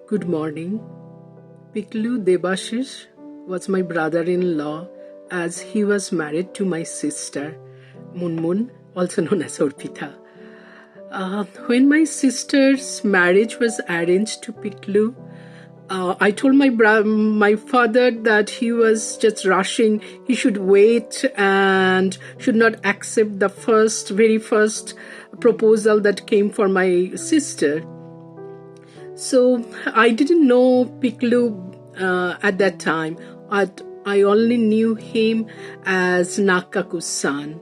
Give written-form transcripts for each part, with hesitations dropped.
Good morning. Piklu Debashish was my brother-in-law as he was married to my sister, Munmun, also known as Orpita. When my sister's marriage was arranged to Piklu, I told my father that he was just rushing. He should wait and should not accept the very first proposal that came for my sister. So I didn't know Piklu at that time. I only knew him as Nakaku's son.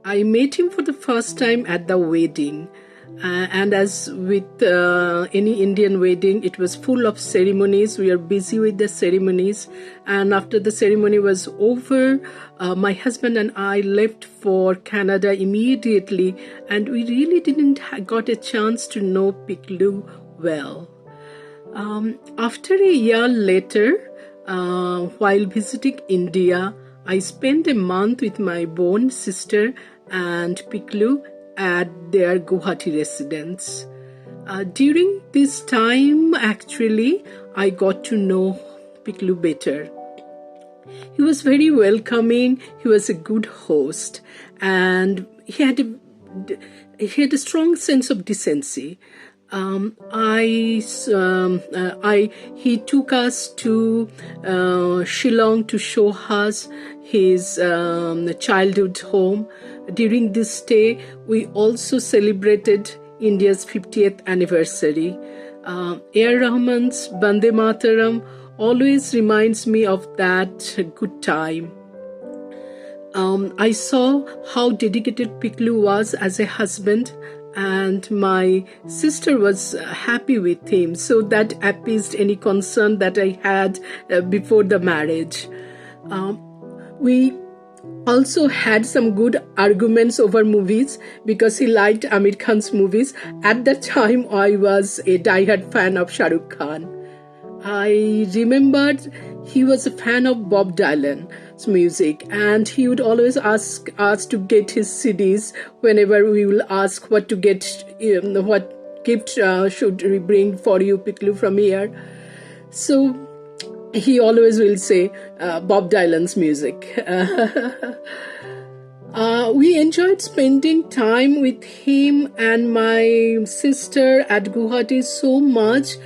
I met him for the first time at the wedding. And as with any Indian wedding, it was full of ceremonies. We are busy with the ceremonies. And after the ceremony was over, my husband and I left for Canada immediately. And we really didn't got a chance to know Piklu well. After a year later, while visiting India, I spent a month with my born sister and Piklu at their Guwahati residence. During this time, actually, I got to know Piklu better. He was very welcoming, he was a good host, and he had a strong sense of decency. He took us to Shillong to show us his childhood home. During this stay, we also celebrated India's 50th anniversary. A.R. Rahman's Bande Mataram always reminds me of that good time. I saw how dedicated Piklu was as a husband, and my sister was happy with him, so that appeased any concern that I had before the marriage. We also had some good arguments over movies because he liked Amir Khan's movies. At that time, I was a diehard fan of Shah Rukh Khan. I remembered he was a fan of Bob Dylan's music, and he would always ask us to get his CDs whenever we will ask what to get, what gift should we bring for you, Piklu, from here. So he always will say Bob Dylan's music. We enjoyed spending time with him and my sister at Guwahati so much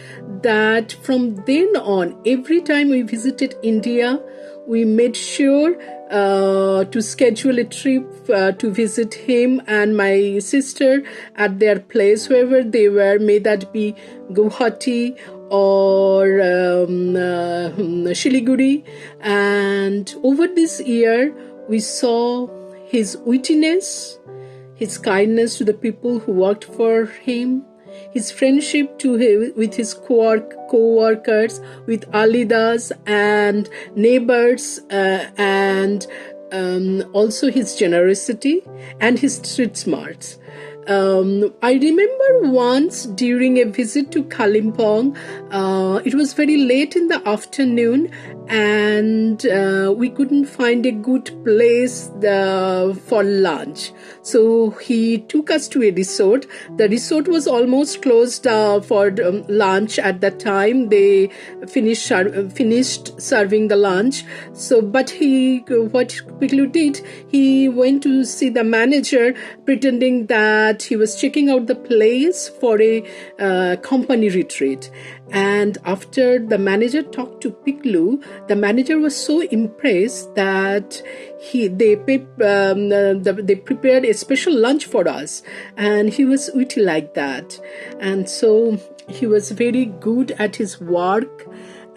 that from then on, every time we visited India, we made sure to schedule a trip to visit him and my sister at their place, wherever they were, may that be Guwahati or Shiliguri. And over this year, we saw his wittiness, his kindness to the people who worked for him, his friendship with his co-workers, with alidas and neighbors, and also his generosity and his street smarts. I remember once during a visit to Kalimpong, it was very late in the afternoon and we couldn't find a good place for lunch. So he took us to a resort. The resort was almost closed for lunch at that time. They finished serving the lunch. So, but what Piklu did, he went to see the manager, pretending that he was checking out the place for a company retreat. And after the manager talked to Piklu, the manager was so impressed that they prepared a special lunch for us, and he was witty like that. And so he was very good at his work,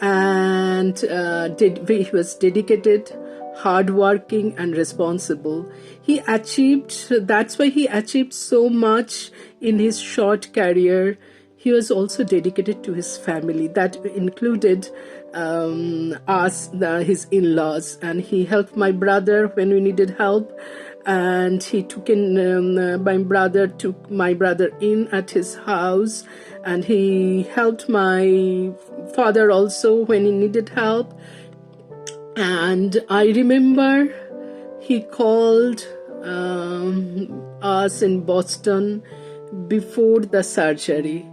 and he was dedicated, hardworking and responsible. That's why he achieved so much in his short career. He was also dedicated to his family. That included his in-laws, and he helped my brother when we needed help. And he took my brother in at his house, and he helped my father also when he needed help. And I remember he called us in Boston before the surgery,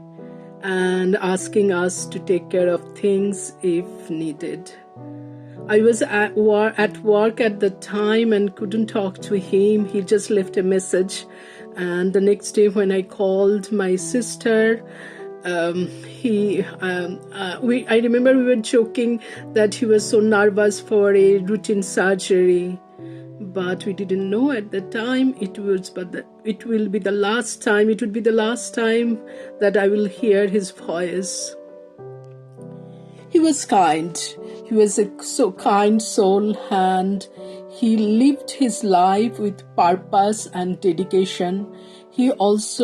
and asking us to take care of things if needed. I was at work at the time and couldn't talk to him. He just left a message. And the next day when I called my sister, I remember we were joking that he was so nervous for a routine surgery. But we didn't know at the time it would be the last time that I will hear his voice. He was kind. He was a so kind soul, and he lived his life with purpose and dedication. He is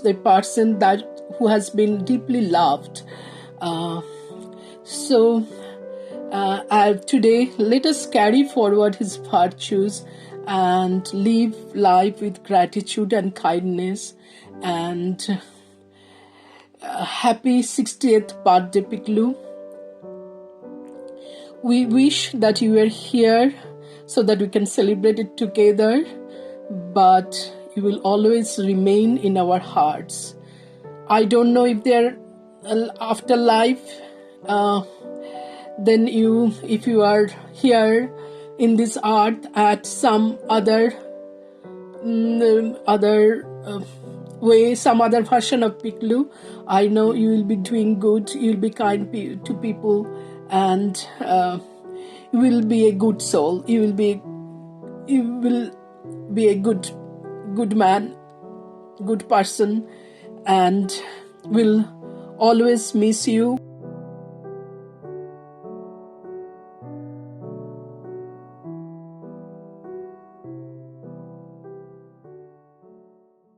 the person who has been deeply loved. Today, let us carry forward his virtues and live life with gratitude and kindness. And happy 60th birthday, Piklu. We wish that you were here so that we can celebrate it together, but you will always remain in our hearts. I don't know if there afterlife, then if you are here in this earth at some other way, some other version of Piklu, I know you will be doing good, you will be kind to people, and you will be a good soul. You will be a good man, good person, and will always miss you.